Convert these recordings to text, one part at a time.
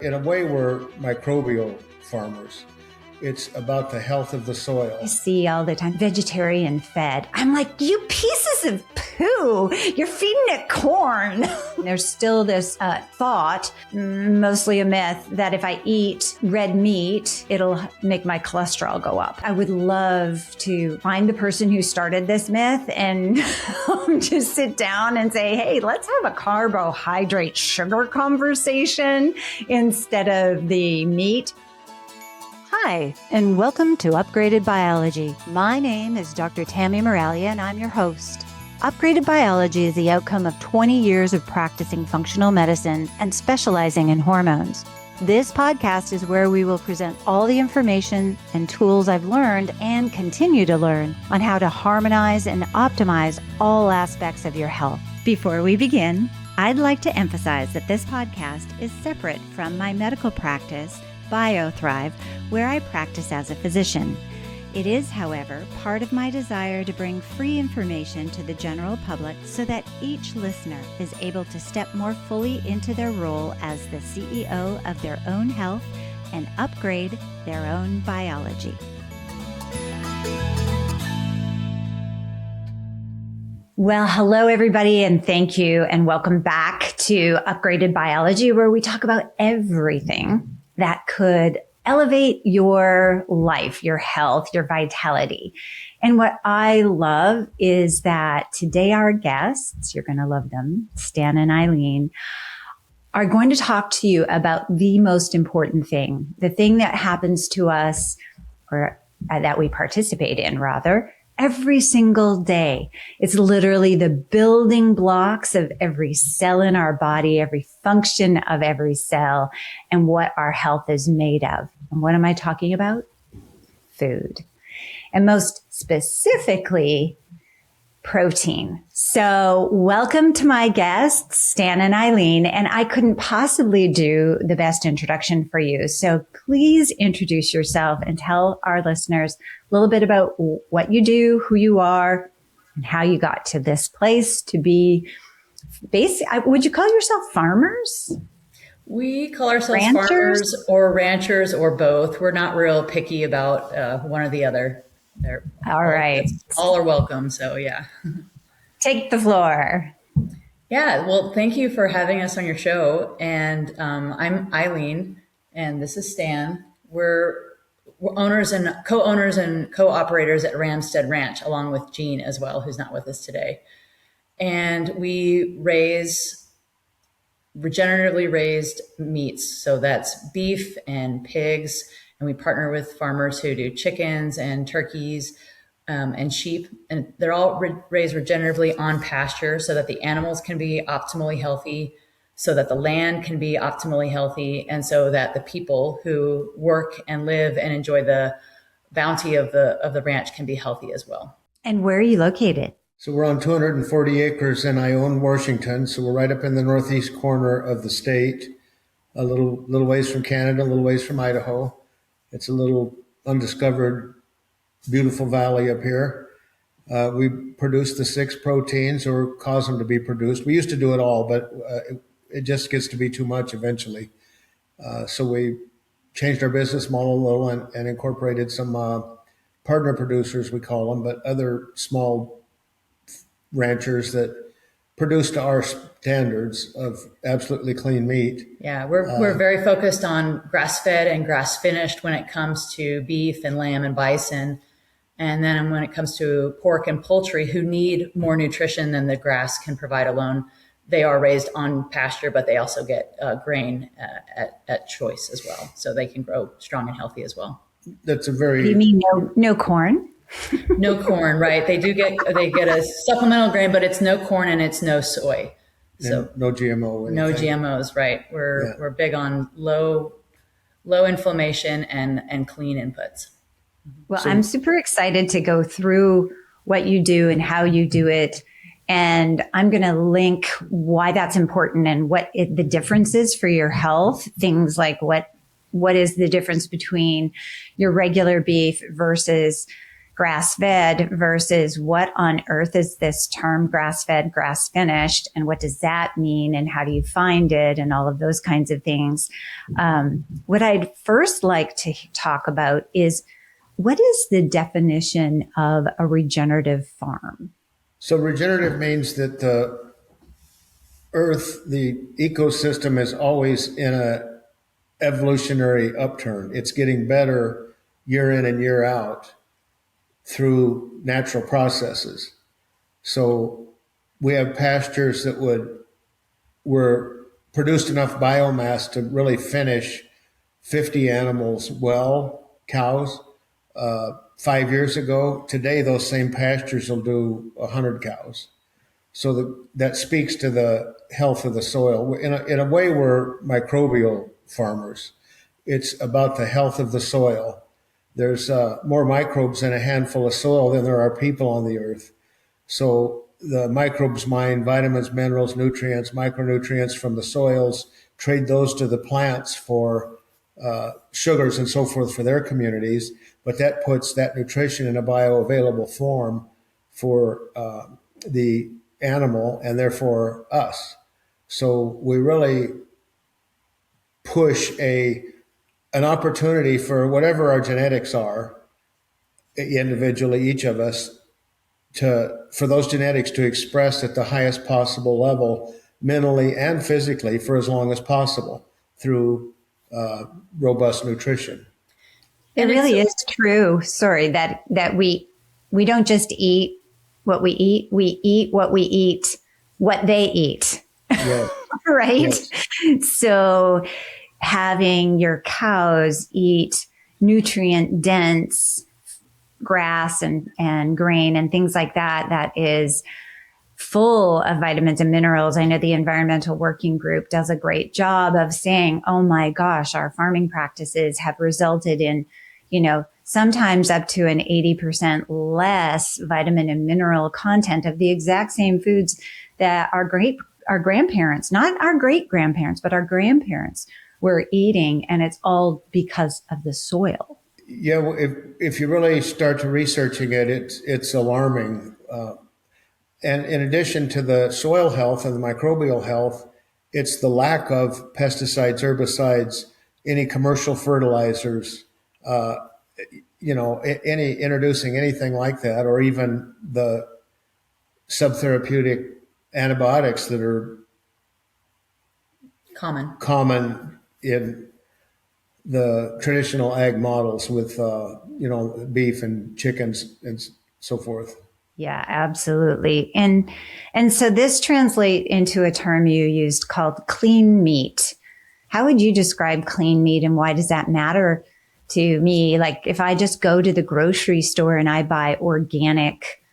In a way, we're microbial farmers. It's about the health of the soil. I see all the time, vegetarian fed. I'm like, you pieces of poo, you're feeding it corn. There's still this thought, mostly a myth, that if I eat red meat, it'll make my cholesterol go up. I would love to find the person who started this myth and just sit down and say, hey, let's have a carbohydrate sugar conversation instead of the meat. Hi, and welcome to Upgraded Biology. My name is Dr. Tammy Moralia, and I'm your host. Upgraded Biology is the outcome of 20 years of practicing functional medicine and specializing in hormones. This podcast is where we will present all the information and tools I've learned and continue to learn on how to harmonize and optimize all aspects of your health. Before we begin, I'd like to emphasize that this podcast is separate from my medical practice, BioThrive, where I practice as a physician. It is, however, part of my desire to bring free information to the general public so that each listener is able to step more fully into their role as the CEO of their own health and upgrade their own biology. Well, hello, everybody, and thank you, and welcome back to Upgraded Biology, where we talk about everything that could elevate your life, your health, your vitality. And what I love is that today our guests, you're going to love them, Stan and Eileen, are going to talk to you about the most important thing, the thing that happens to us, or that we participate in, rather, every single day. It's literally the building blocks of every cell in our body, every function of every cell, and what our health is made of. And what am I talking about? Food. And most specifically, protein. So welcome to my guests, Stan and Eileen, and I couldn't possibly do the best introduction for you. So please introduce yourself and tell our listeners a little bit about what you do, who you are, and how you got to this place to be would you call yourself farmers? We call ourselves farmers or ranchers or both. We're not real picky about one or the other. All right. All are welcome. So yeah. Take the floor. Yeah. Well, thank you for having us on your show. And I'm Eileen, and this is Stan. We're owners and co-owners and co-operators at Ramstead Ranch, along with Jean as well, who's not with us today. And we raise regeneratively raised meats. So that's beef and pigs. And we partner with farmers who do chickens and turkeys and sheep. And they're all raised regeneratively on pasture so that the animals can be optimally healthy, so that the land can be optimally healthy, and so that the people who work and live and enjoy the bounty of the ranch can be healthy as well. And where are you located? So we're on 240 acres in Ione, Washington. So we're right up in the northeast corner of the state, a little ways from Canada, a little ways from Idaho. It's a little undiscovered, beautiful valley up here. We produce the 6 proteins, or cause them to be produced. We used to do it all, but it just gets to be too much eventually. So we changed our business model a little and incorporated some partner producers, we call them, but other small ranchers that produce to our standards of absolutely clean meat. Yeah, we're very focused on grass-fed and grass-finished when it comes to beef and lamb and bison. And then when it comes to pork and poultry, who need more nutrition than the grass can provide alone, they are raised on pasture, but they also get grain at choice as well. So they can grow strong and healthy as well. That's a very... You mean no corn? No corn, right? They get a supplemental grain, but it's no corn and it's no soy. So no GMO. No GMOs, right? We're big on low inflammation and clean inputs. Well, I'm super excited to go through what you do and how you do it. And I'm going to link why that's important and what the difference is for your health. Things like what is the difference between your regular beef versus grass-fed versus what on earth is this term grass-fed, grass-finished, and what does that mean, and how do you find it, and all of those kinds of things. What I'd first like to talk about is, what is the definition of a regenerative farm? So regenerative means that the earth, the ecosystem, is always in a evolutionary upturn. It's getting better year in and year out through natural processes. So we have pastures that were produced enough biomass to really finish 50 animals well, cows, 5 years ago. Today, those same pastures will do 100 cows. So that speaks to the health of the soil. In a way, we're microbial farmers. It's about the health of the soil. There's more microbes in a handful of soil than there are people on the earth. So the microbes mine vitamins, minerals, nutrients, micronutrients from the soils, trade those to the plants for sugars and so forth for their communities. But that puts that nutrition in a bioavailable form for the animal and therefore us. So we really push an opportunity for whatever our genetics are, individually, each of us, for those genetics to express at the highest possible level, mentally and physically, for as long as possible through robust nutrition. It really is true. Sorry, that we don't just eat what we eat what we eat, what they eat. Yes. Right? Yes. So having your cows eat nutrient dense grass and grain and things like that is full of vitamins and minerals. I know the Environmental Working Group does a great job of saying, oh my gosh, our farming practices have resulted in, sometimes up to an 80% less vitamin and mineral content of the exact same foods that our grandparents, not our great grandparents, but our grandparents were eating. And it's all because of the soil. Yeah, well, if you really start to researching it, it's alarming. And in addition to the soil health and the microbial health, it's the lack of pesticides, herbicides, any commercial fertilizers, introducing anything like that, or even the subtherapeutic antibiotics that are common in the traditional ag models with, beef and chickens and so forth. Yeah, absolutely. And so this translates into a term you used called clean meat. How would you describe clean meat, and why does that matter to me? Like, if I just go to the grocery store and I buy organic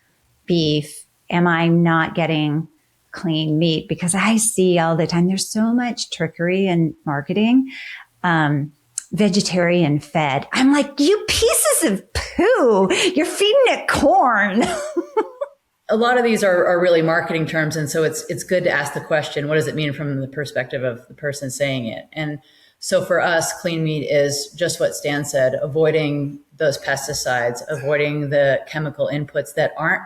beef, am I not getting clean meat? Because I see all the time, there's so much trickery in marketing. Vegetarian fed. I'm like, you pieces of poo, you're feeding it corn. A lot of these are really marketing terms. And so it's good to ask the question, what does it mean from the perspective of the person saying it? And so for us, clean meat is just what Stan said, avoiding those pesticides, avoiding the chemical inputs that aren't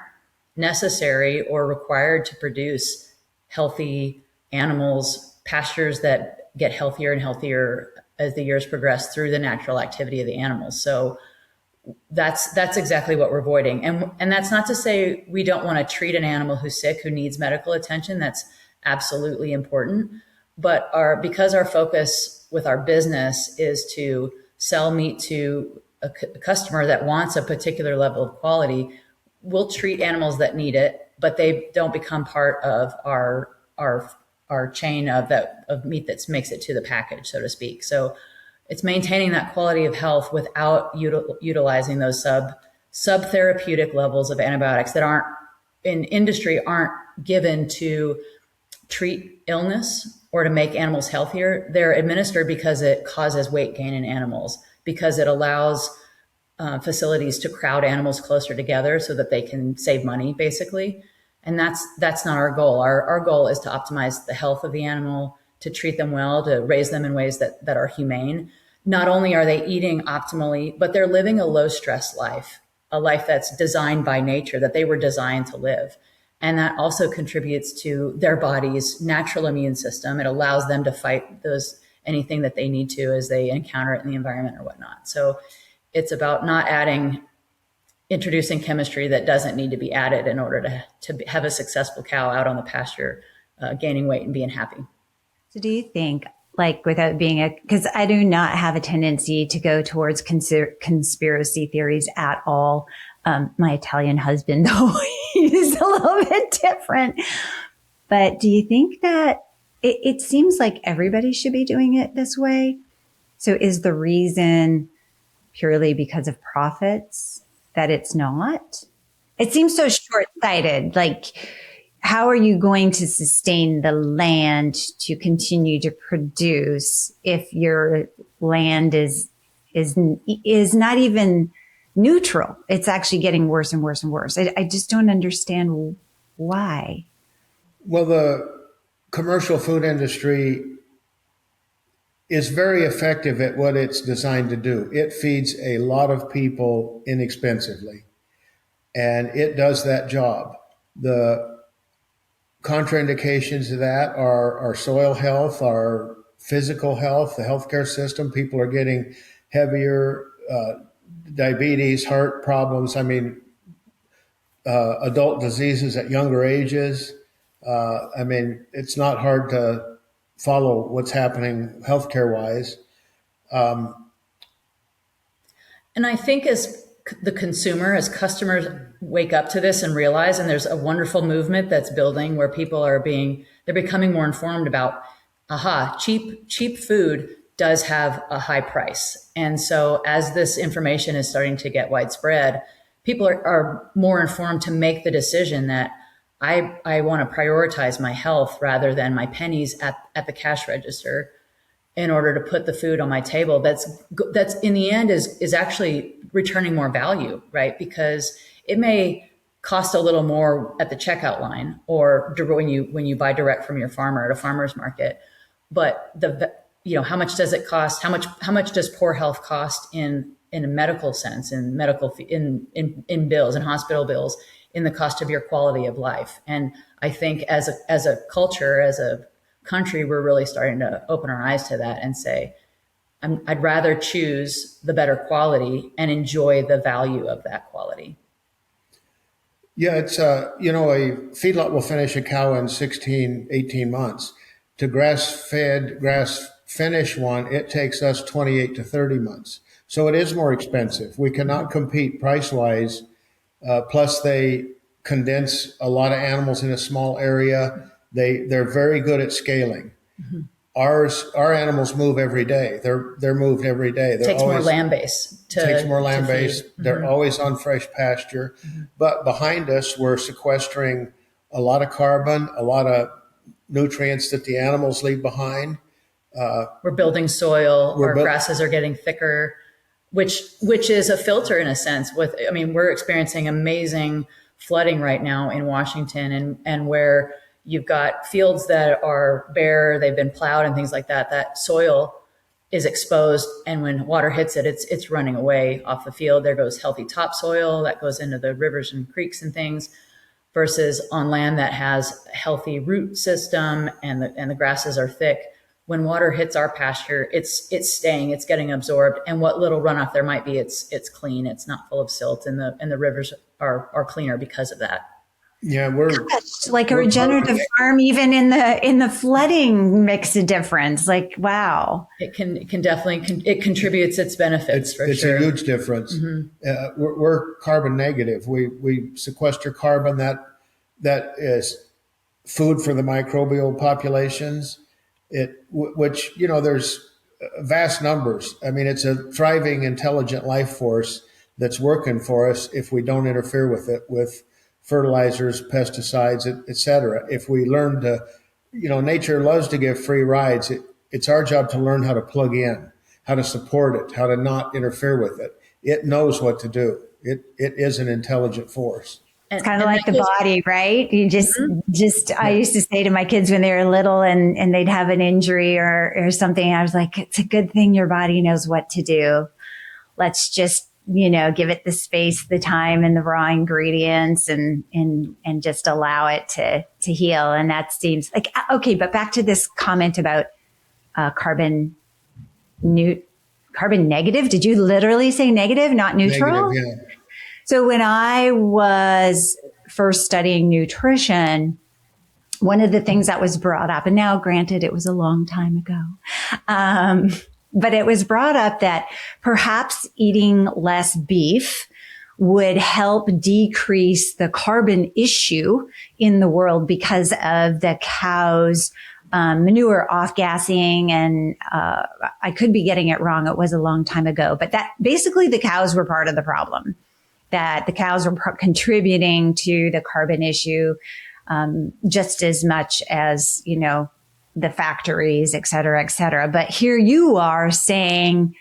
necessary or required to produce healthy animals, pastures that get healthier and healthier as the years progress through the natural activity of the animals. So that's exactly what we're avoiding. And that's not to say we don't want to treat an animal who's sick, who needs medical attention. That's absolutely important. But because our focus with our business is to sell meat to a customer that wants a particular level of quality, we'll treat animals that need it, but they don't become part of our chain of meat that makes it to the package, so to speak. So it's maintaining that quality of health without utilizing those sub-therapeutic levels of antibiotics that aren't given to treat illness or to make animals healthier. They're administered because it causes weight gain in animals, because it allows facilities to crowd animals closer together so that they can save money, basically. And that's not our goal. Our goal is to optimize the health of the animal, to treat them well, to raise them in ways that are humane. Not only are they eating optimally, but they're living a low stress life. a life that's designed by nature, that they were designed to live. And that also contributes to their body's natural immune system. It allows them to fight anything that they need to as they encounter it in the environment or whatnot. So it's about not introducing chemistry that doesn't need to be added in order to have a successful cow out on the pasture, gaining weight and being happy. So do you think, like, without being because I do not have a tendency to go towards conspiracy theories at all. My Italian husband, though, he's a little bit different. But do you think that it seems like everybody should be doing it this way? So is the reason purely because of profits that it's not? It seems so short-sighted. Like, how are you going to sustain the land to continue to produce if your land is not even neutral? It's actually getting worse and worse and worse. I just don't understand why. Well, the commercial food industry is very effective at what it's designed to do. It feeds a lot of people inexpensively, and it does that job. The contraindications to that are our soil health, our physical health, the healthcare system. People are getting heavier, diabetes, heart problems. I mean, adult diseases at younger ages. I mean, it's not hard to follow what's happening healthcare wise. And I think as the consumer, as customers wake up to this and realize, and there's a wonderful movement that's building where people they're becoming more informed about, cheap food does have a high price. And so as this information is starting to get widespread, people are more informed to make the decision that I want to prioritize my health rather than my pennies at the cash register in order to put the food on my table. That's in the end is actually returning more value, right? Because it may cost a little more at the checkout line or when you buy direct from your farmer at a farmer's market. But how much does it cost? How much does poor health cost in a medical sense, in bills, in hospital bills, in the cost of your quality of life? And I think as a culture, as a country, we're really starting to open our eyes to that and say, I'd rather choose the better quality and enjoy the value of that quality. Yeah, it's, a feedlot will finish a cow in 16, 18 months. To grass finish one, it takes us 28 to 30 months. So it is more expensive. We cannot compete price-wise. Plus, they condense a lot of animals in a small area. They're very good at scaling. Mm-hmm. Our animals move every day. They're moved every day. It takes more land base. Takes more land base. Mm-hmm. They're always on fresh pasture. Mm-hmm. But behind us, we're sequestering a lot of carbon, a lot of nutrients that the animals leave behind. We're building soil. Our grasses are getting thicker, which is a filter in a sense. We're experiencing amazing flooding right now in Washington, and where you've got fields that are bare, they've been plowed and things like that. That soil is exposed, and when water hits it, it's running away off the field. There goes healthy topsoil that goes into the rivers and creeks and things, versus on land that has a healthy root system and the grasses are thick. When water hits our pasture, it's staying, it's getting absorbed, and what little runoff there might be, it's clean, it's not full of silt, and the rivers are cleaner because of that. Yeah, like a regenerative farm, even in the flooding makes a difference. Like, wow, it can definitely it contributes its benefits. It's a huge difference. Mm-hmm. We're carbon negative. We sequester carbon that is food for the microbial populations. Which there's vast numbers. I mean, it's a thriving, intelligent life force that's working for us if we don't interfere with it with fertilizers, pesticides, et cetera. If we learn to, nature loves to give free rides. It's our job to learn how to plug in, how to support it, how to not interfere with it. It knows what to do. It is an intelligent force. It's kind of like the body, right? You I used to say to my kids when they were little and they'd have an injury or something, I was like, it's a good thing your body knows what to do. Let's just give it the space, the time, and the raw ingredients, and just allow it to heal. And that seems like okay. But back to this comment about carbon negative. Did you literally say negative, not neutral? Negative, yeah. So when I was first studying nutrition, one of the things that was brought up, and now granted it was a long time ago, but it was brought up that perhaps eating less beef would help decrease the carbon issue in the world because of the cows' manure off-gassing. And I could be getting it wrong. It was a long time ago. But that basically the cows were part of the problem, that the cows were contributing to the carbon issue just as much as, the factories, et cetera, et cetera. But here you are saying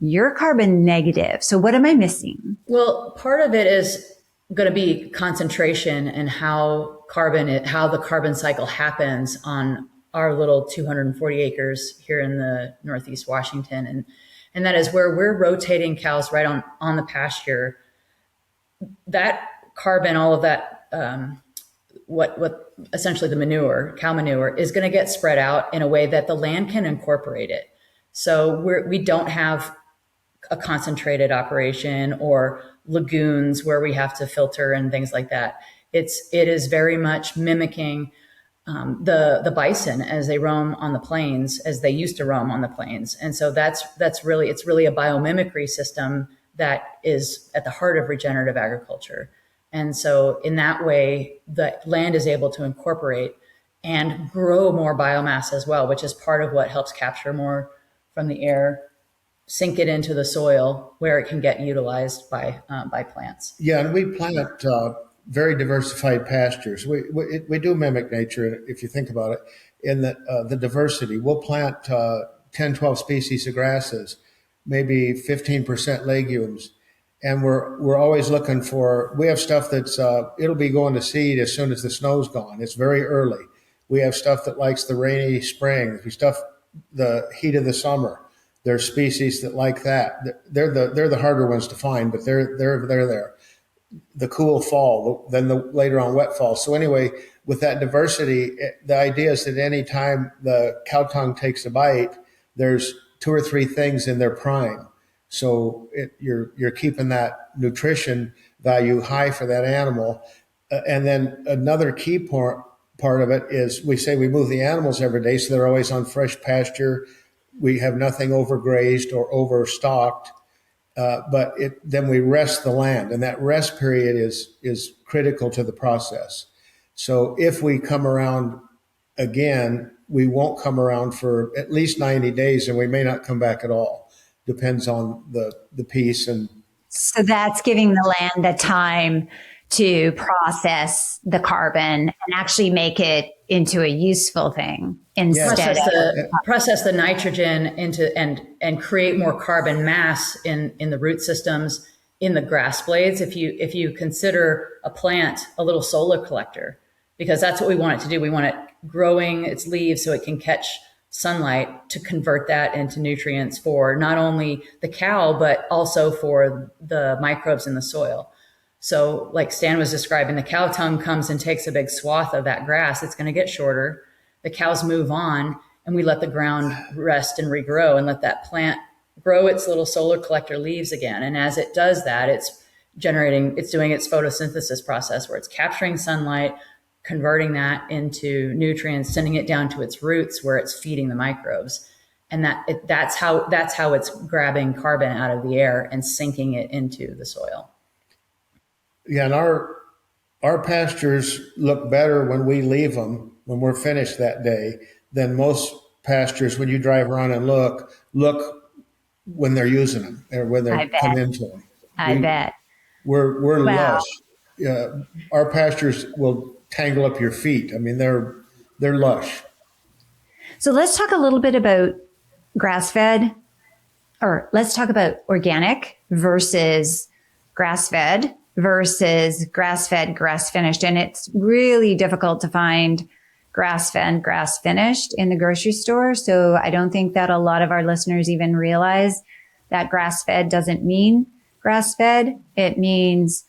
you're carbon negative. So what am I missing? Well, part of it is going to be concentration and how the carbon cycle happens on our little 240 acres here in the Northeast Washington. And that is where we're rotating cows right on the pasture. That carbon, all of that, what essentially the manure, cow manure, is going to get spread out in a way that the land can incorporate it. So we don't have a concentrated operation or lagoons where we have to filter and things like that. It is very much mimicking the bison as they roam on the plains, as they used to roam on the plains. And so it's really a biomimicry system that is at the heart of regenerative agriculture. And so in that way, the land is able to incorporate and grow more biomass as well, which is part of what helps capture more from the air, sink it into the soil where it can get utilized by plants. Yeah, and we plant very diversified pastures. We do mimic nature, if you think about it, in that the diversity. We'll plant 10, 12 species of grasses, maybe 15% legumes. And we're always looking for, we have stuff that's, it'll be going to seed as soon as the snow's gone. It's very early. We have stuff that likes the rainy spring. We stuff the heat of the summer. There's species that like that. They're the harder ones to find, but they're there. The cool fall, then the later on wet fall. So anyway, with that diversity, the idea is that any time the cow tongue takes a bite, there's 2 or 3 things in their prime. So you're keeping that nutrition value high for that animal. And then another key part of it is we say we move the animals every day, so they're always on fresh pasture. We have nothing overgrazed or overstocked, but then we rest the land, and that rest period is critical to the process. So if we come around again, we won't come around for at least 90 days, and we may not come back at all. Depends on the piece. And so that's giving the land the time to process the carbon and actually make it into a useful thing instead process the nitrogen into and create more carbon mass in the root systems, in the grass blades. If you consider a plant a little solar collector, because that's what we want it to do. We want it growing its leaves so it can catch sunlight to convert that into nutrients for not only the cow, but also for the microbes in the soil. So like Stan was describing, the cow tongue comes and takes a big swath of that grass. It's going to get shorter. The cows move on, and we let the ground rest and regrow and let that plant grow its little solar collector leaves again. And as it does that, it's doing its photosynthesis process where it's capturing sunlight, converting that into nutrients, sending it down to its roots where it's feeding the microbes. And that's how it's grabbing carbon out of the air and sinking it into the soil. Yeah, and our pastures look better when we leave them, when we're finished that day, than most pastures when you drive around and look when they're using them or when they come into them. I bet. We're lush. Our pastures will tangle up your feet. I mean, they're lush. So let's talk a little bit about grass-fed, or let's talk about organic versus grass-fed versus grass-fed, grass-finished. And it's really difficult to find grass-fed, grass-finished in the grocery store. So I don't think that a lot of our listeners even realize that grass-fed doesn't mean grass-fed. It means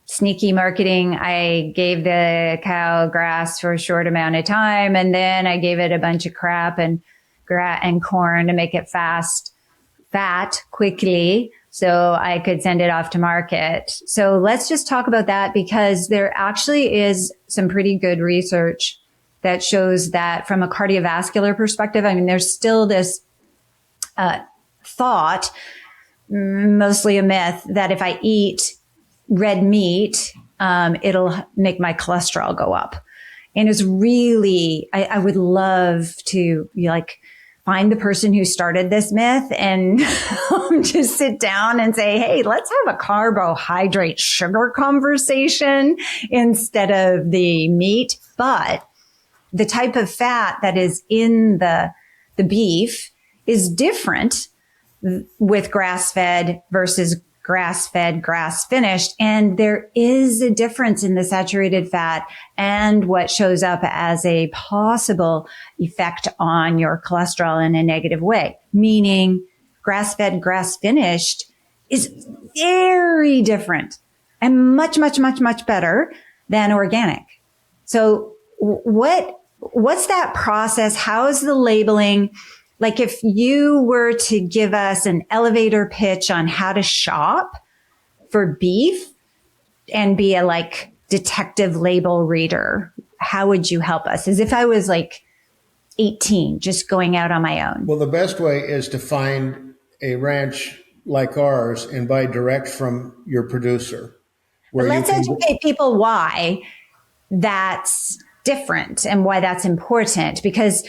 sneaky marketing. I gave the cow grass for a short amount of time, and then I gave it a bunch of crap and corn to make it fat quickly, so I could send it off to market. So let's just talk about that, because there actually is some pretty good research that shows that from a cardiovascular perspective, I mean, there's still this thought, mostly a myth, that if I eat red meat, it'll make my cholesterol go up. And it's really, I would love to find the person who started this myth and just sit down and say, hey, let's have a carbohydrate sugar conversation instead of the meat. But the type of fat that is in the beef is different with grass-fed versus grass-fed, grass-finished. And there is a difference in the saturated fat and what shows up as a possible effect on your cholesterol in a negative way, meaning grass-fed, grass-finished is very different and much, much, much, much better than organic. So what's that process? How is the labeling? Like, if you were to give us an elevator pitch on how to shop for beef and be a detective label reader, how would you help us? As if I was 18, just going out on my own. Well, the best way is to find a ranch like ours and buy direct from your producer. But let's educate people why that's different and why that's important, because,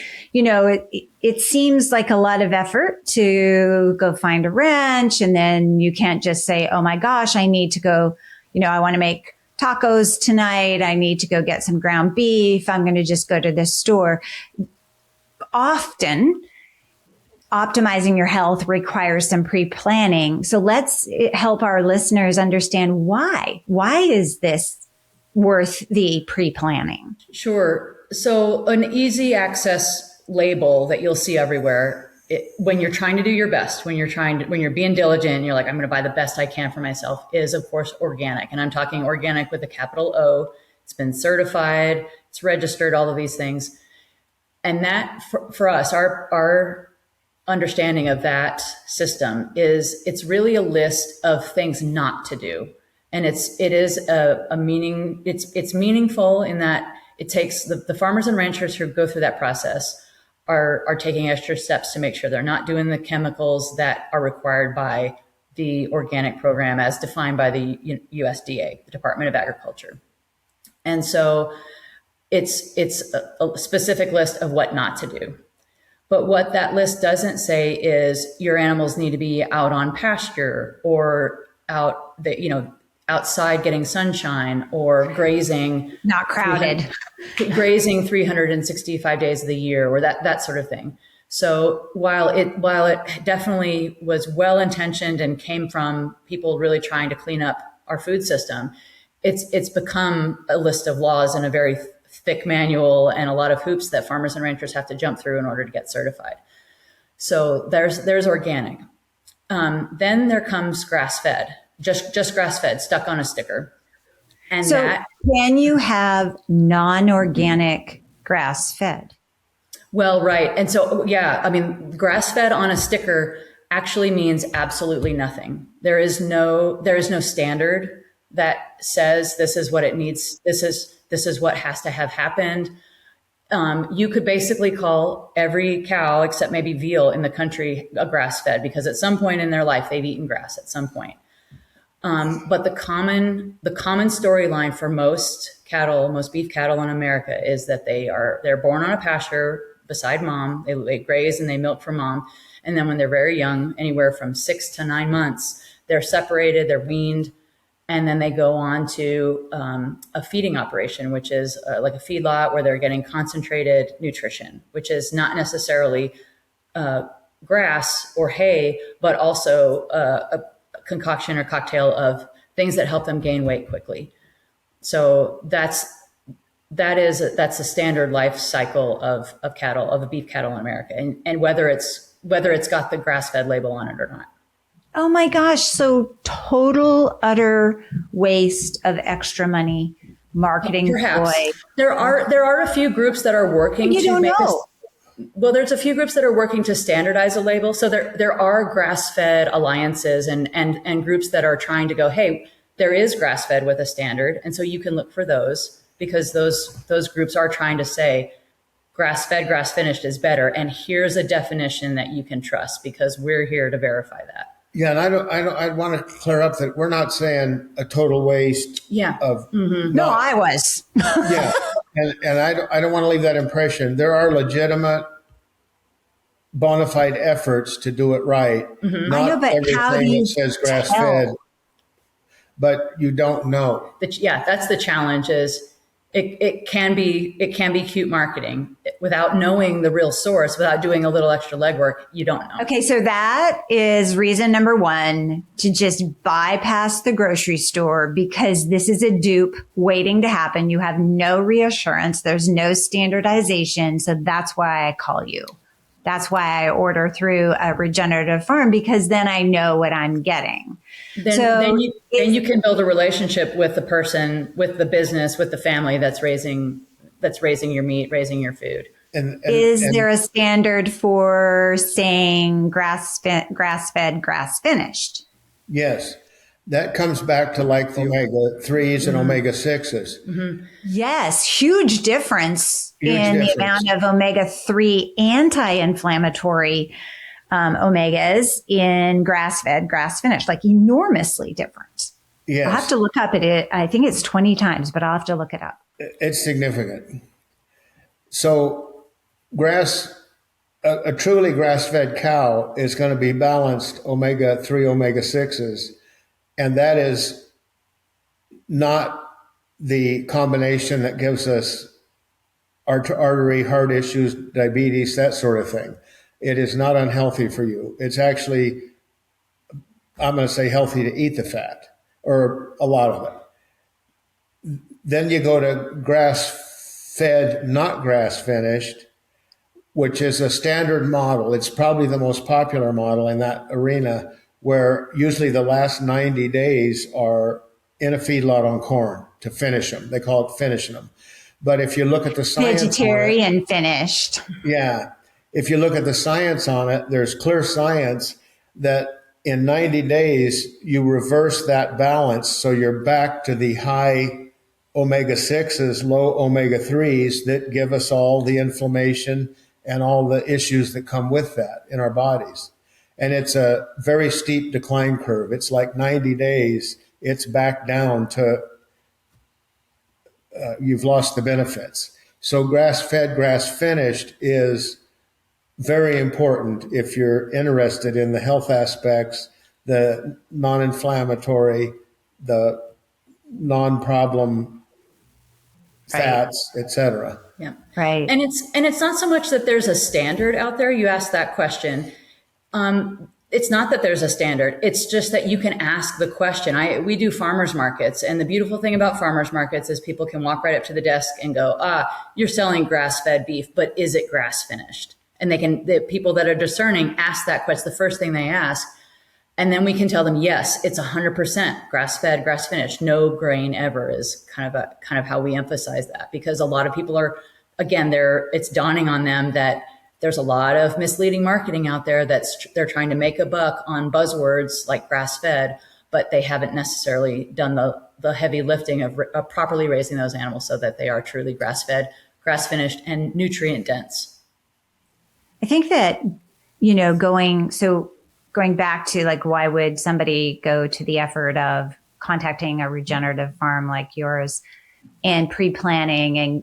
it seems like a lot of effort to go find a ranch, and then you can't just say, oh my gosh, I need to go, I want to make tacos tonight. I need to go get some ground beef. I'm going to just go to this store. Often optimizing your health requires some pre-planning. So let's help our listeners understand why. Why is this worth the pre-planning? Sure. So an easy access label that you'll see everywhere, when you're trying to do your best, when you're being diligent, and you're like, I'm going to buy the best I can for myself, is of course organic. And I'm talking organic with a capital O. It's been certified, it's registered, all of these things. And that for us, our understanding of that system is it's really a list of things not to do. And it's meaningful in that it takes the farmers and ranchers who go through that process are taking extra steps to make sure they're not doing the chemicals that are required by the organic program as defined by the USDA, the Department of Agriculture. And so it's a specific list of what not to do. But what that list doesn't say is your animals need to be out on pasture or outside getting sunshine or grazing. Not crowded. Grazing 365 days of the year, or that sort of thing. So while it definitely was well intentioned and came from people really trying to clean up our food system, it's become a list of laws and a very thick manual and a lot of hoops that farmers and ranchers have to jump through in order to get certified. So there's organic. Then there comes grass-fed, just grass-fed, stuck on a sticker. And so can you have non-organic grass-fed? Well, right. And so, yeah, I mean, grass-fed on a sticker actually means absolutely nothing. There is no standard that says this is what it needs. This is what has to have happened. You could basically call every cow, except maybe veal in the country, a grass-fed, because at some point in their life, they've eaten grass at some point. But the common storyline for most beef cattle in America is that they're born on a pasture beside mom. They graze and they milk for mom. And then when they're very young, anywhere from 6 to 9 months, they're separated, they're weaned, and then they go on to a feeding operation, which is like a feedlot where they're getting concentrated nutrition, which is not necessarily grass or hay, but also a concoction or cocktail of things that help them gain weight quickly. So that's a standard life cycle of cattle, of a beef cattle in America, and whether it's got the grass-fed label on it or not. Oh my gosh. So total utter waste of extra money, marketing Perhaps ploy. there are a few groups that are working You to don't make this. know. Well, there's a few groups that are working to standardize a label. So there are grass-fed alliances and groups that are trying to go, hey, there is grass-fed with a standard. And so you can look for those because those groups are trying to say grass-fed, grass-finished is better. And here's a definition that you can trust because we're here to verify that. Yeah, and I want to clear up that we're not saying a total waste Yeah. of. No, I was. Yeah, and I don't want to leave that impression. There are legitimate, bona fide efforts to do it right. Mm-hmm. Not I know, but how do everything you that says grass fed, tell? but you don't know. That's the challenge is it can be cute marketing without knowing the real source, without doing a little extra legwork. You don't know. Okay, so that is reason number one to just bypass the grocery store because this is a dupe waiting to happen. You have no reassurance. There's no standardization. So that's why I call you. That's why I order through a regenerative farm because then I know what I'm getting. Then you can build a relationship with the person, with the business, with the family that's raising your meat, raising your food. Is there a standard for saying grass-fed, grass-finished? Yes, that comes back to like the omega-3s and omega-6s. Mm-hmm. Yes, huge difference in the amount of omega-3 anti-inflammatory omegas in grass-fed, grass-finished, like enormously different. Yes. I'll have to look up it. I think it's 20 times, but I'll have to look it up. It's significant. So a truly grass-fed cow is going to be balanced omega-3, omega-6s, and that is not the combination that gives us artery, heart issues, diabetes, that sort of thing. It is not unhealthy for you. It's actually, I'm going to say, healthy to eat the fat or a lot of it. Then you go to grass-fed, not grass-finished, which is a standard model. It's probably the most popular model in that arena, where usually the last 90 days are in a feedlot on corn to finish them. They call it finishing them. But if you look at the science vegetarian finished. Yeah. If you look at the science on it, there's clear science that in 90 days, you reverse that balance. So you're back to the high omega-6s, low omega-3s that give us all the inflammation and all the issues that come with that in our bodies. And it's a very steep decline curve. It's like 90 days, it's back down to you've lost the benefits. So grass-fed, grass-finished is very important if you're interested in the health aspects, the non-inflammatory, the non-problem fats, et cetera. Yeah. Right. And it's not so much that there's a standard out there. You asked that question. It's not that there's a standard. It's just that you can ask the question. We do farmers markets, and the beautiful thing about farmers markets is people can walk right up to the desk and go, you're selling grass-fed beef, but is it grass-finished? And the people that are discerning ask that question. The first thing they ask, and then we can tell them, yes, it's 100% grass-fed, grass-finished, no grain ever is kind of how we emphasize that, because a lot of people are, again, it's dawning on them that there's a lot of misleading marketing out there they're trying to make a buck on buzzwords like grass-fed, but they haven't necessarily done the heavy lifting of properly raising those animals so that they are truly grass-fed, grass-finished, and nutrient dense. I think that, going back to like, why would somebody go to the effort of contacting a regenerative farm like yours and pre-planning and,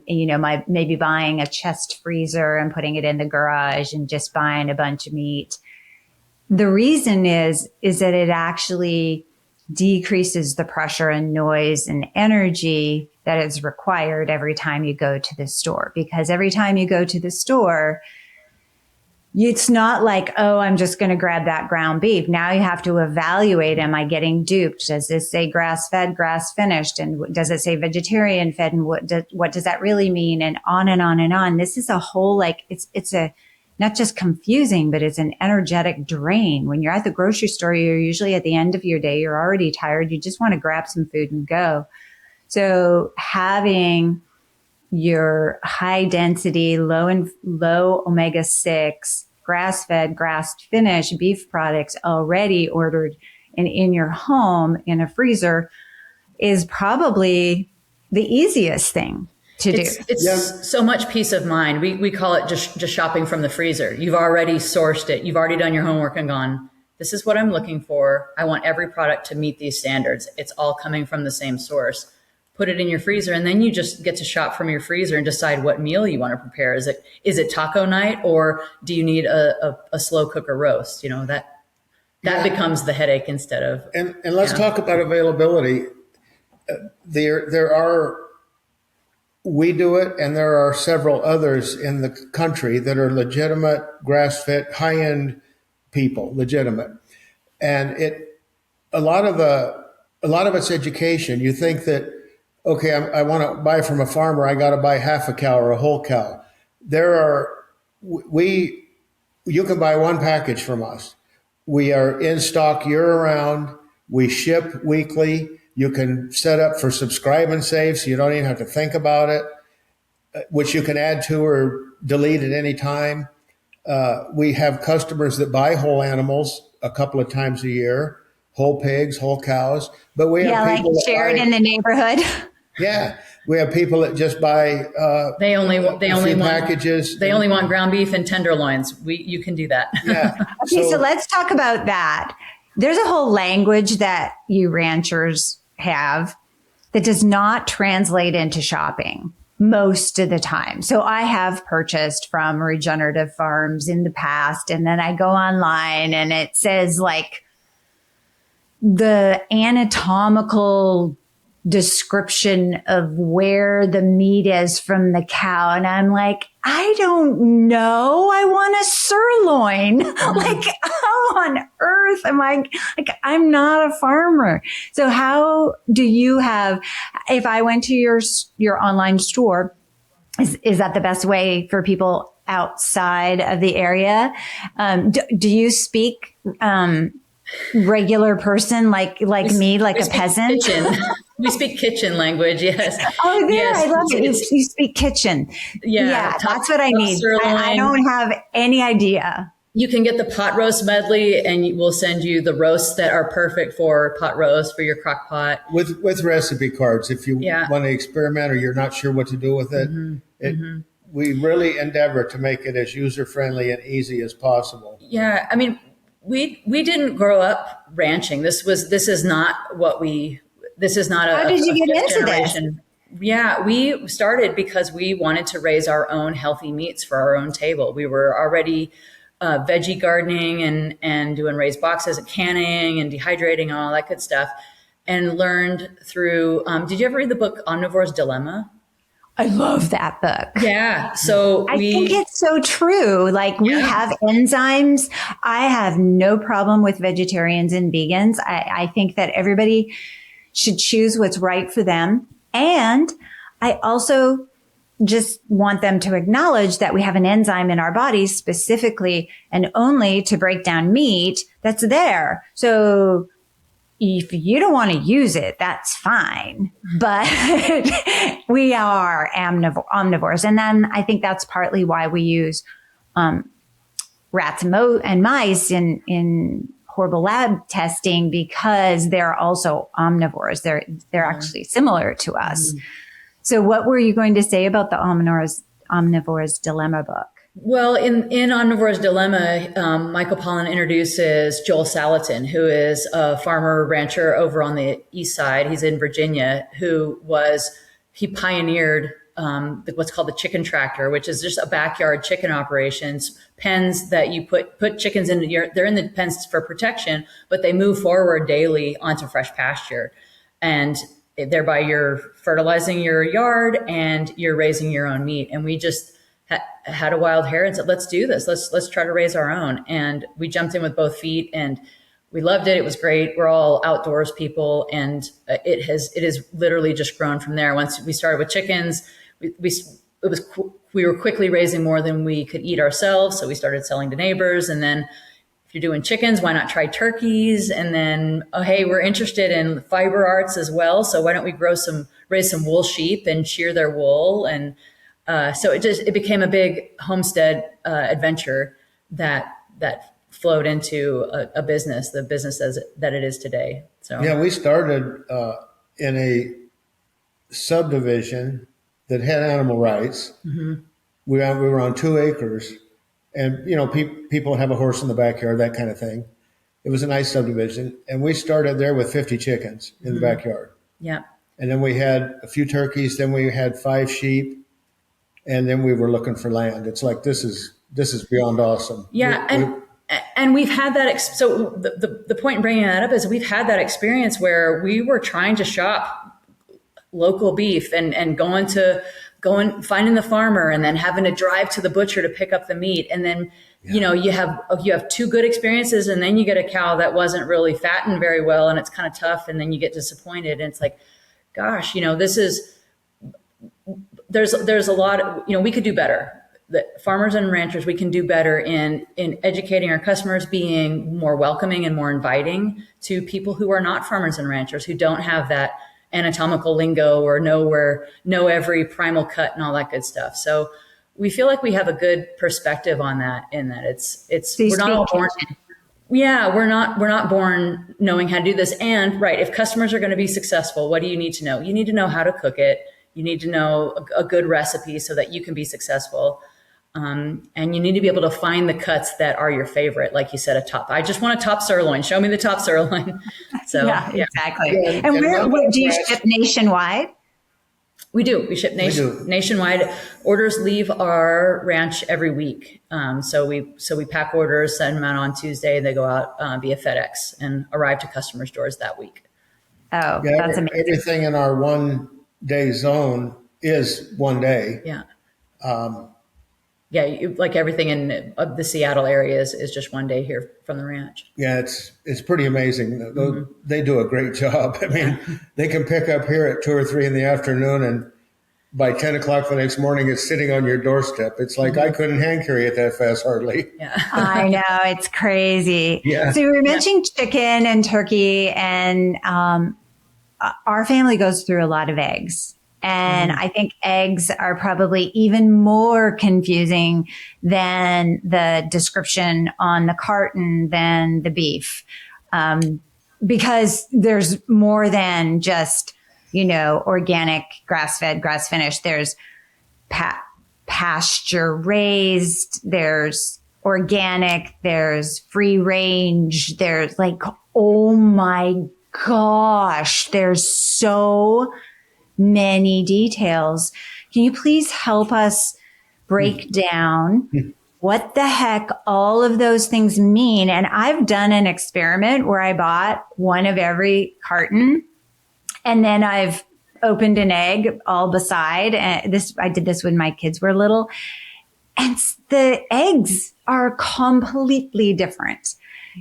maybe buying a chest freezer and putting it in the garage and just buying a bunch of meat? The reason is that it actually decreases the pressure and noise and energy that is required every time you go to the store. Because every time you go to the store, it's not like, I'm just going to grab that ground beef. Now you have to evaluate, am I getting duped? Does this say grass-fed, grass-finished? And does it say vegetarian-fed? And what does that really mean? And on and on and on. This is a whole, it's not just confusing, but it's an energetic drain. When you're at the grocery store, you're usually at the end of your day, you're already tired. You just want to grab some food and go. So having your high density, low omega-6, grass-fed, grass-finished beef products already ordered and in your home in a freezer is probably the easiest thing to do. It's so much peace of mind. We call it just shopping from the freezer. You've already sourced it. You've already done your homework and gone, this is what I'm looking for. I want every product to meet these standards. It's all coming from the same source. Put it in your freezer, and then you just get to shop from your freezer and decide what meal you want to prepare. Is it taco night, or do you need a slow cooker roast? That becomes the headache instead of. And let's talk about availability. We do it, and there are several others in the country that are legitimate, grass-fed, high-end people, legitimate. And a lot of it's education. You think that, okay, I want to buy from a farmer, I got to buy half a cow or a whole cow. You can buy one package from us. We are in stock year-round. We ship weekly. You can set up for subscribe and save, so you don't even have to think about it, which you can add to or delete at any time. We have customers that buy whole animals a couple of times a year, whole pigs, whole cows. But we have people like share it in the neighborhood. Yeah, we have people that just buy. They only want packages. They only want ground beef and tenderloins. You can do that. Yeah. Okay, so let's talk about that. There's a whole language that you ranchers have that does not translate into shopping most of the time. So I have purchased from regenerative farms in the past, and then I go online and it says like the anatomical description of where the meat is from the cow. And I'm like, I don't know. I want a sirloin. Like, how on earth am I? Like, I'm not a farmer. So how do you have, if I went to your online store, is that the best way for people outside of the area? Do you speak, regular person like me, like a peasant? We speak kitchen language, yes. Oh, there, yes. I love it. You speak kitchen. Yeah, that's what I need. I don't have any idea. You can get the pot roast medley, and we'll send you the roasts that are perfect for pot roast for your crock pot. With recipe cards, if you want to experiment or you're not sure what to do with it. We really endeavor to make it as user-friendly and easy as possible. Yeah, I mean, we didn't grow up ranching. This is not a How did you get into generation. This? Yeah, we started because we wanted to raise our own healthy meats for our own table. We were already veggie gardening and doing raised boxes and canning and dehydrating and all that good stuff, and learned through, did you ever read the book Omnivore's Dilemma? I love that book. Yeah. So I think it's so true. Like we have enzymes. I have no problem with vegetarians and vegans. I think that everybody should choose what's right for them. And I also just want them to acknowledge that we have an enzyme in our bodies specifically and only to break down meat that's there. So if you don't want to use it, that's fine. But we are omnivores. And then I think that's partly why we use rats and mice in horrible lab testing, because they're also omnivores. They're actually similar to us. So what were you going to say about the Omnivore's Dilemma book? Well, in Omnivore's Dilemma, Michael Pollan introduces Joel Salatin, who is a farmer rancher over on the east side. He's in Virginia, he pioneered what's called the chicken tractor, which is just a backyard chicken operations, pens that you put chickens in. They're in the pens for protection, but they move forward daily onto fresh pasture. And thereby you're fertilizing your yard and you're raising your own meat. And we just had a wild hair and said, let's do this. Let's try to raise our own. And we jumped in with both feet and we loved it. It was great. We're all outdoors people. And it has literally just grown from there. Once we started with chickens, we we were quickly raising more than we could eat ourselves. So we started selling to neighbors. And then if you're doing chickens, why not try turkeys? And then, oh, hey, we're interested in fiber arts as well. So why don't we raise some wool sheep and shear their wool? And so it became a big homestead adventure that flowed into the business that it is today. So yeah, we started in a subdivision that had animal rights. Mm-hmm. We were on 2 acres, and people have a horse in the backyard, that kind of thing. It was a nice subdivision, and we started there with 50 chickens in the backyard. Yeah, and then we had a few turkeys. Then we had 5 sheep, and then we were looking for land. It's like this is beyond awesome. Yeah, and we've had that. So the point in bringing that up is we've had that experience where we were trying to shop local beef and finding the farmer and then having to drive to the butcher to pick up the meat. And then, you have 2 good experiences, and then you get a cow that wasn't really fattened very well, and it's kind of tough. And then you get disappointed, and it's like, gosh, there's a lot of, we could do better. The farmers and ranchers, we can do better in educating our customers, being more welcoming and more inviting to people who are not farmers and ranchers, who don't have that anatomical lingo or know every primal cut and all that good stuff. So we feel like we have a good perspective on that, in that it's we're not all born. Yeah, we're not born knowing how to do this. And right, if customers are going to be successful, what do you need to know? You need to know how to cook it. You need to know a good recipe so that you can be successful. And you need to be able to find the cuts that are your favorite. Like you said, I just want a top sirloin. Show me the top sirloin. So yeah, exactly. Yeah. And where do you ship nationwide? We do. We ship nationwide. Orders leave our ranch every week. So we pack orders, send them out on Tuesday. They go out via FedEx and arrive to customers' doors that week. Oh, that's amazing. Everything in our 1-day zone is 1 day. Yeah. Like everything in the Seattle area is just 1 day here from the ranch. Yeah, it's pretty amazing. Mm-hmm. They do a great job. I mean, they can pick up here at 2 or 3 in the afternoon, and by 10 o'clock the next morning, it's sitting on your doorstep. It's like, I couldn't hand carry it that fast, hardly. Yeah. I know, it's crazy. Yeah. So we were mentioning chicken and turkey, and our family goes through a lot of eggs. And I think eggs are probably even more confusing than the description on the carton than the beef. Because there's more than just, organic, grass-fed, grass-finished. There's pasture-raised, there's organic, there's free-range, there's oh my gosh, there's so many details. Can you please help us break down what the heck all of those things mean? And I've done an experiment where I bought one of every carton, and then I've opened an egg all beside. And I did this when my kids were little, and the eggs are completely different.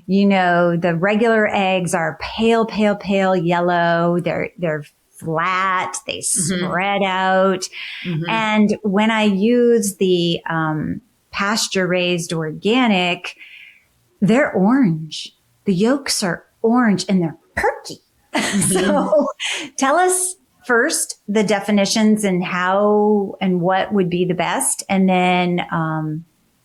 The regular eggs are pale, pale, pale yellow. They're flat, they spread out. Mm-hmm. And when I use the pasture raised organic, they're orange. The yolks are orange and they're perky. Mm-hmm. So tell us first the definitions and how and what would be the best, and then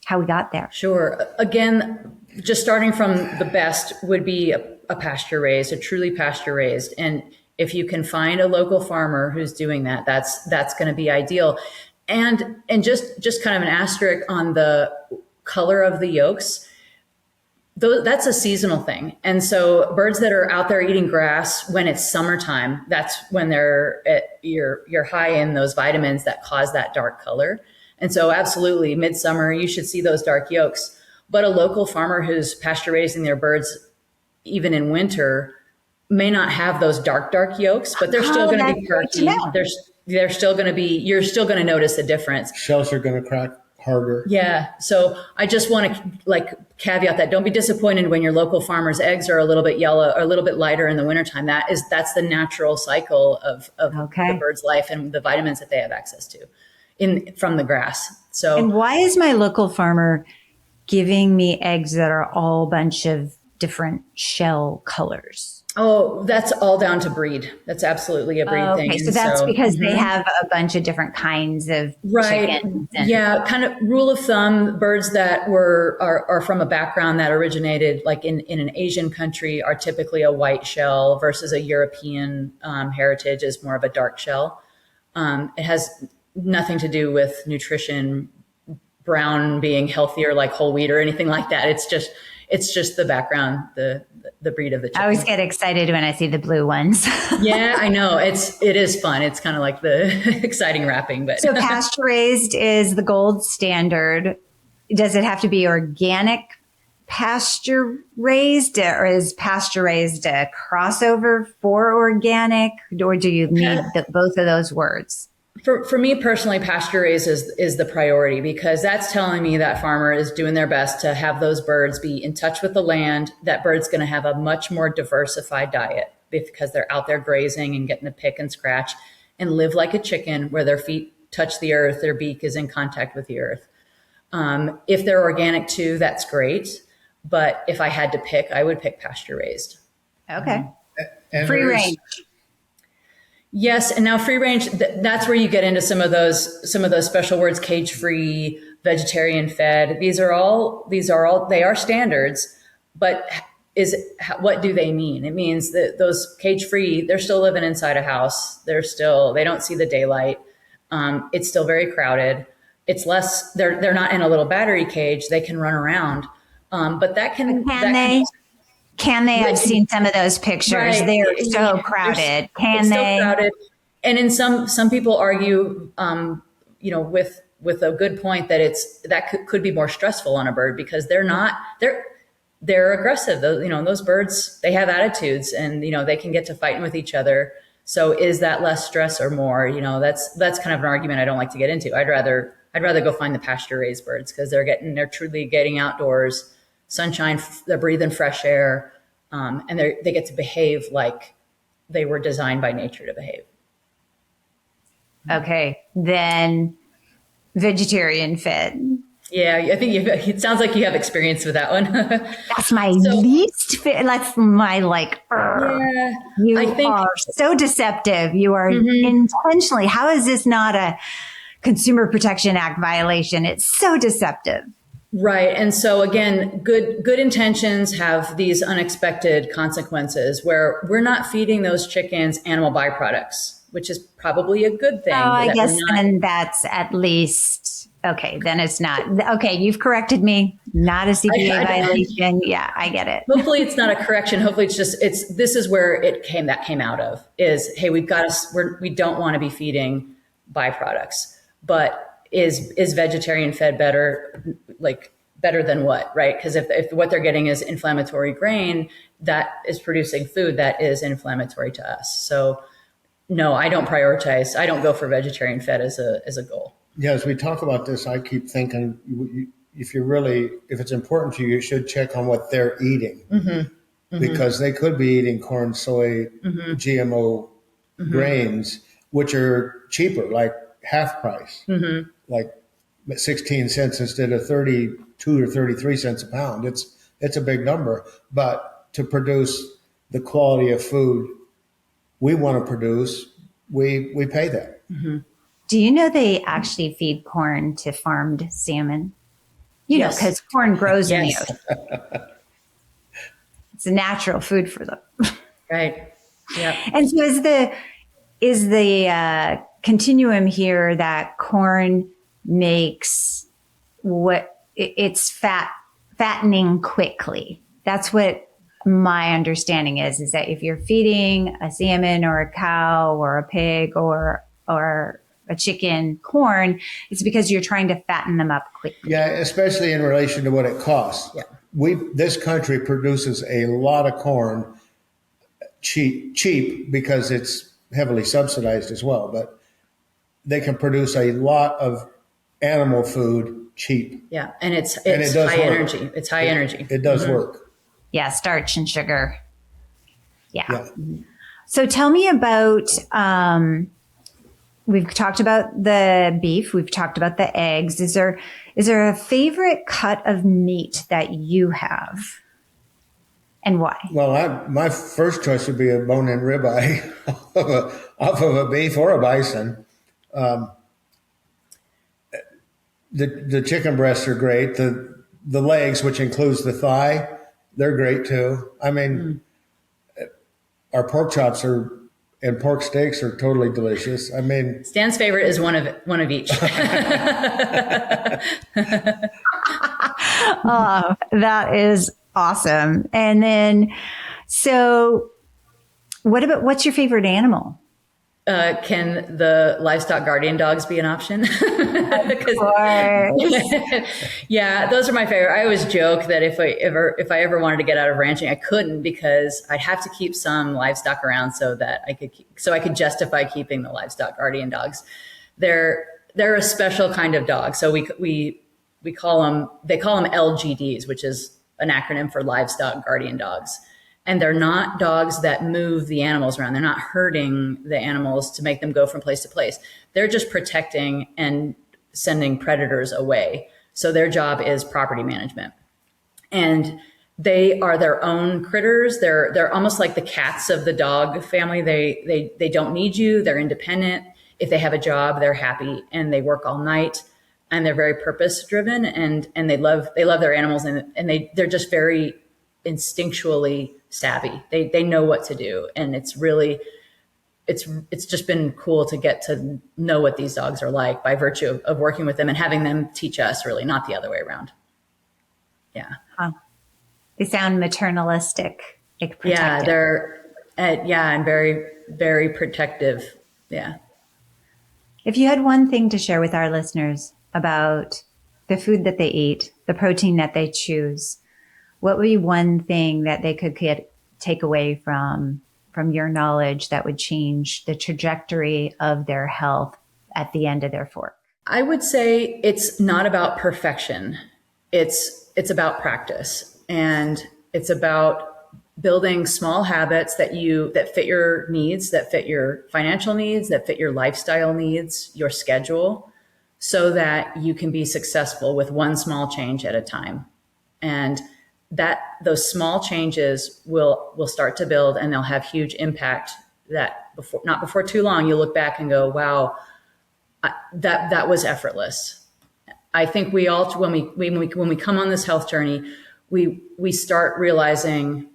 how we got there. Sure. Again, just starting from the best would be a pasture raised, a truly pasture raised. And if you can find a local farmer who's doing that, that's going to be ideal. And just kind of an asterisk on the color of the yolks, that's a seasonal thing. And so birds that are out there eating grass when it's summertime, that's when you're high in those vitamins that cause that dark color. And so absolutely, midsummer, you should see those dark yolks. But a local farmer who's pasture raising their birds, even in winter, may not have those dark yolks, but they're still going to be perky. They're still going to be, you're still going to notice a difference. Shells are going to crack harder. Yeah. So I just want to caveat that. Don't be disappointed when your local farmer's eggs are a little bit yellow or a little bit lighter in the wintertime. That's the natural cycle of the bird's life and the vitamins that they have access to. from the grass. So, And why is my local farmer giving me eggs that are all a bunch of different shell colors? oh, that's all down to breed. That's absolutely a breed thing. Okay, so And that's because they mhm. have a bunch of different kinds of Right. chickens. And, Yeah. Kind of rule of thumb, birds that are from a background that originated like in an Asian country are typically a white shell versus a European heritage is more of a dark shell. It has nothing to do with nutrition, brown being healthier like whole wheat or anything like that. It's just the background, the breed of the chicken. I always get excited when I see the blue ones. Yeah, I know. It is fun. It's kind of like the exciting wrapping, but So pasture raised is the gold standard. Does it have to be organic pasture raised, or is pasture raised a crossover for organic, or do you need both of those words? For me personally, pasture raised is the priority, because that's telling me that farmer is doing their best to have those birds be in touch with the land. That bird's going to have a much more diversified diet because they're out there grazing and getting to pick and scratch and live like a chicken, where their feet touch the earth, their beak is in contact with the earth. If they're organic too, that's great. But if I had to pick, I would pick pasture raised. Okay. And Free there's- range. Yes, and now free range, that's where you get into some of those special words: cage free, vegetarian fed. They are standards, but what do they mean? It means that those cage free, they're still living inside a house. They don't see the daylight. It's still very crowded. It's less, they're not in a little battery cage. They can run around. But Can they? I've seen some of those pictures. Right. They're so crowded. Can they? So crowded. And in some people argue, with a good point that could be more stressful on a bird, because they're aggressive. Those birds, they have attitudes, and they can get to fighting with each other. So is that less stress or more? That's kind of an argument I don't like to get into. I'd rather go find the pasture raised birds, because they're truly getting outdoors, sunshine, they're breathing fresh air, and they get to behave like they were designed by nature to behave. Okay, then vegetarian fed. Yeah, I think it sounds like you have experience with that one. That's my least fit. That's my Yeah, you I think are so deceptive. You are intentionally. How is this not a Consumer Protection Act violation? It's so deceptive. right. And so again, good intentions have these unexpected consequences, where we're not feeding those chickens animal byproducts, which is probably a good thing. Oh, I guess then that's at least okay. Then it's not okay. You've corrected me. Not a CPA violation. Yeah, I get it. Hopefully it's not a correction. Hopefully this is where it came out of is, hey, we don't want to be feeding byproducts, but is vegetarian fed better? Better than what, right? Because if what they're getting is inflammatory grain that is producing food that is inflammatory to us. So no, I don't prioritize. I don't go for vegetarian fed as a goal. Yeah, as we talk about this, I keep thinking if it's important to you, you should check on what they're eating, because they could be eating corn, soy, GMO grains, which are cheaper, like half price, like 16 cents instead of 32 or 33 cents a pound. It's a big number, but to produce the quality of food we want to produce, we pay that. Do you know they actually feed corn to farmed salmon? Yes. Because corn grows in the Yes. ocean. It's a natural food for them. Right. Yeah. And so is the continuum here that corn makes it's fattening quickly? That's what my understanding is that if you're feeding a salmon or a cow or a pig or a chicken corn, it's because you're trying to fatten them up quickly. Yeah, especially in relation to what it costs. Yeah. This country produces a lot of corn cheap because it's heavily subsidized as well, but they can produce a lot of animal food cheap. Yeah. And it's it does high work. energy. It's high energy. It does work. Yeah, starch and sugar. Yeah. Yeah. So tell me about we've talked about the beef. We've talked about the eggs. Is there a favorite cut of meat that you have, and why? Well, my first choice would be a bone-in ribeye off of a beef or a bison. The chicken breasts are great. The legs, which includes the thigh, they're great too. I mean, our pork chops and pork steaks are totally delicious. I mean, Stan's favorite is one of each. Oh, that is awesome. And then, so what's your favorite animal? Can the livestock guardian dogs be an option? Of course. Yeah, those are my favorite. I always joke that if I ever wanted to get out of ranching, I couldn't, because I'd have to keep some livestock around so that I could justify keeping the livestock guardian dogs. They're a special kind of dog. So they call them LGDs, which is an acronym for livestock guardian dogs. And they're not dogs that move the animals around. They're not herding the animals to make them go from place to place. They're just protecting and sending predators away. So their job is property management. And they are their own critters. They're almost like the cats of the dog family. They don't need you. They're independent. If they have a job, they're happy, and they work all night, and they're very purpose driven, and they love their animals, and they're just very instinctually savvy. They know what to do. And it's just been cool to get to know what these dogs are like by virtue of working with them and having them teach us, really, not the other way around. Yeah. Huh. They sound maternalistic, like protective. Yeah, they're, and very, very protective. Yeah. If you had one thing to share with our listeners about the food that they eat, the protein that they choose, what would be one thing that they could take away from your knowledge that would change the trajectory of their health at the end of their fork? I would say it's not about perfection. It's about practice, and it's about building small habits that fit your needs, that fit your financial needs, that fit your lifestyle needs, your schedule, so that you can be successful with one small change at a time. And that those small changes will start to build, and they'll have huge impact that not before too long, you'll look back and go, wow, that was effortless. I think we all, when we come on this health journey, we start realizing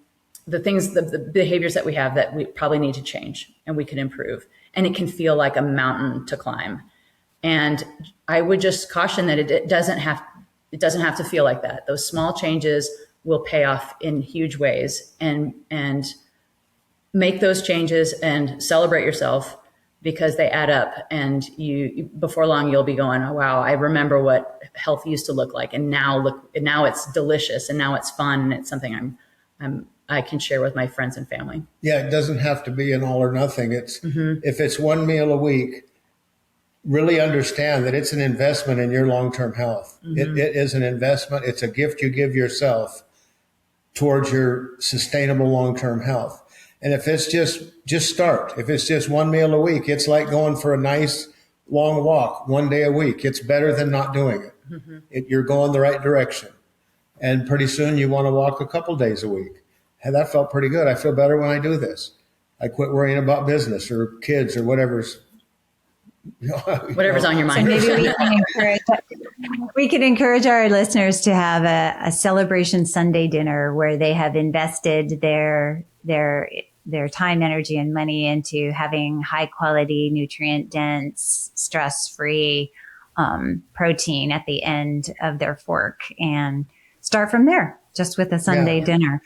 the things, the behaviors that we have that we probably need to change and we can improve. And it can feel like a mountain to climb. And I would just caution that it doesn't have to feel like that. Those small changes will pay off in huge ways, and make those changes and celebrate yourself, because they add up, and you before long you'll be going, oh wow, I remember what health used to look like, and now it's delicious, and now it's fun, and it's something I can share with my friends and family. Yeah, it doesn't have to be an all or nothing. It's if it's one meal a week, really understand that it's an investment in your long-term health. It is an investment. It's a gift you give yourself towards your sustainable long-term health. And if it's just start. If it's just one meal a week, it's like going for a nice long walk one day a week. It's better than not doing it. You're going the right direction. And pretty soon you want to walk a couple days a week. Hey, that felt pretty good. I feel better when I do this. I quit worrying about business or kids or whatever's on your mind. So maybe we can encourage our listeners to have a celebration Sunday dinner where they have invested their time, energy, and money into having high quality, nutrient dense, stress free protein at the end of their fork, and start from there, just with a Sunday dinner.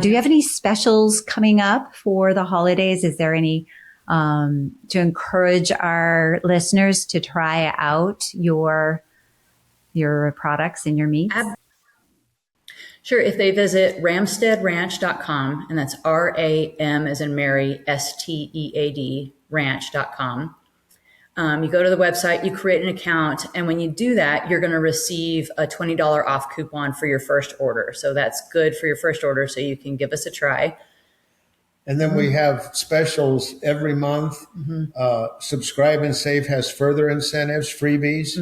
Do you have any specials coming up for the holidays? Is there any to encourage our listeners to try out your products and your meats? Sure. If they visit ramsteadranch.com, and that's RAM as in Mary, STEAD, ranch.com. You go to the website, you create an account, and when you do that, you're going to receive a $20 off coupon for your first order. So that's good for your first order, so you can give us a try. And then we have specials every month. Subscribe and Save has further incentives, freebies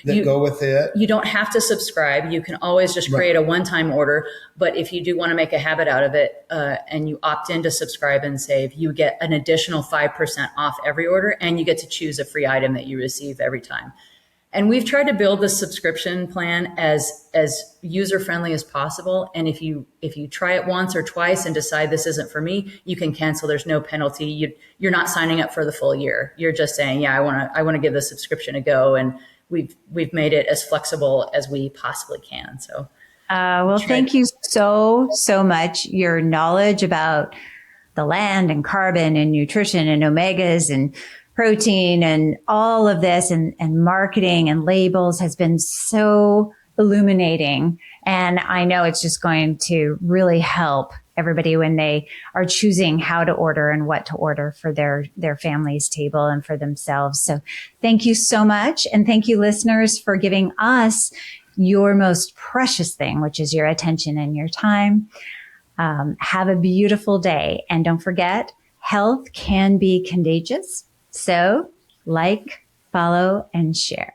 that go with it. You don't have to subscribe. You can always just create a one-time order. But if you do want to make a habit out of it and you opt in to Subscribe and Save, you get an additional 5% off every order, and you get to choose a free item that you receive every time. And we've tried to build the subscription plan as user-friendly as possible. And if you try it once or twice and decide this isn't for me, you can cancel. There's no penalty. You're not signing up for the full year. You're just saying, yeah, I want to give the subscription a go. And we've made it as flexible as we possibly can. So, thank you so much. Your knowledge about the land and carbon and nutrition and omegas and protein and all of this and marketing and labels has been so illuminating. And I know it's just going to really help everybody when they are choosing how to order and what to order for their family's table and for themselves. So thank you so much. And thank you, listeners, for giving us your most precious thing, which is your attention and your time. Have a beautiful day. And don't forget, health can be contagious. So like, follow, and share.